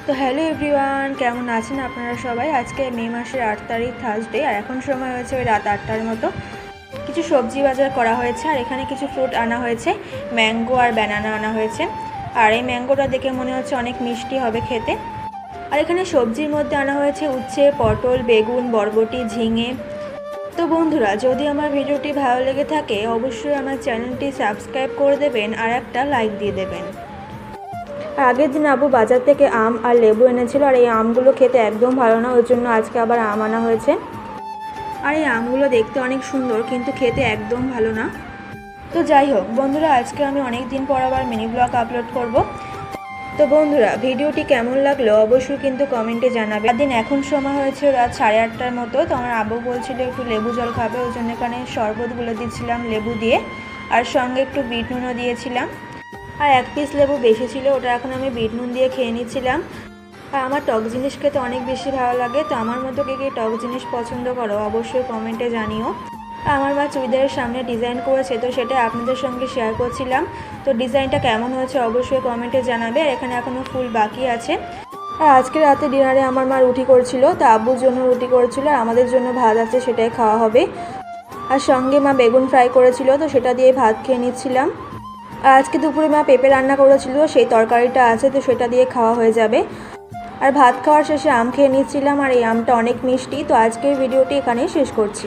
তো hello everyone, কেমন আছেন আপনারা সবাই। আজকে মে মাসের 8 তারিখ থার্সডে, আর এখন সময় হয়েছে ওই রাত 8টার মতো। কিছু সবজি বাজার করা হয়েছে, আর এখানে কিছু ফ্রুট আনা হয়েছে, ম্যাঙ্গো আর ব্যানানা আনা হয়েছে। আর এই ম্যাঙ্গোটা দেখে মনে হচ্ছে অনেক মিষ্টি হবে খেতে। আর এখানে সবজির মধ্যে আনা হয়েছে উচ্ছে, পটল, বেগুন, বরবটি, ঝিঙে। তো বন্ধুরা, যদি আমার ভিডিওটি ভালো লেগে থাকে অবশ্যই আমার চ্যানেলটি সাবস্ক্রাইব করে দেবেন আর একটা লাইক দিয়ে দেবেন। আর আগের দিন আবু বাজার থেকে আম আর লেবু এনেছিল, আর এই আমগুলো খেতে একদম ভালো না, ওই জন্য আজকে আবার আম আনা হয়েছে। আর এই আমগুলো দেখতে অনেক সুন্দর কিন্তু খেতে একদম ভালো না। তো যাই হোক বন্ধুরা, আজকে আমি অনেক দিন পর আবার মিনি ব্লগ আপলোড করব। তো বন্ধুরা, ভিডিওটি কেমন লাগলো অবশ্যই কিন্তু কমেন্টে জানাবে। দিন এখন সময় হয়েছে রাত 8:30টার মতো। তো আমার আবু বলছিল একটু লেবু জল খাবে, ওই জন্য এখানে শরবতগুলো দিচ্ছিলাম লেবু দিয়ে, আর সঙ্গে একটু বিট নুনও দিয়েছিলাম। আর 1 পিস লেবু বেশি ছিল, ওটা এখন আমি বিট নুন দিয়ে খেয়ে নিচ্ছিলাম। আর আমার টক জিনিস খেতে অনেক বেশি ভালো লাগে। তো আমার মতো কে টক জিনিস পছন্দ করো অবশ্যই কমেন্টে জানিও। আমার মা চুড়িদারের সামনে ডিজাইন করেছে, তো সেটা আপনাদের সঙ্গে শেয়ার করছিলাম। তো ডিজাইনটা কেমন হয়েছে অবশ্যই কমেন্টে জানাবে। আর এখানে এখনও ফুল বাকি আছে। আর আজকে রাতে ডিনারে আমার মা রুটি করছিল, তো আব্বুর জন্য রুটি করেছিল, আর আমাদের জন্য ভাত আছে, সেটাই খাওয়া হবে। আর সঙ্গে মা বেগুন ফ্রাই করেছিল, তো সেটা দিয়ে ভাত খেয়ে নিচ্ছিলাম। আর আজকে দুপুরে মা পেঁপে রান্না করেছিল, সেই তরকারিটা আছে, তো সেটা দিয়ে খাওয়া হয়ে যাবে। আর ভাত খাওয়ার শেষে আম খেয়ে নিচ্ছিলাম, আর এই আমটা অনেক মিষ্টি। তো আজকের ভিডিওটি এখানেই শেষ করছি।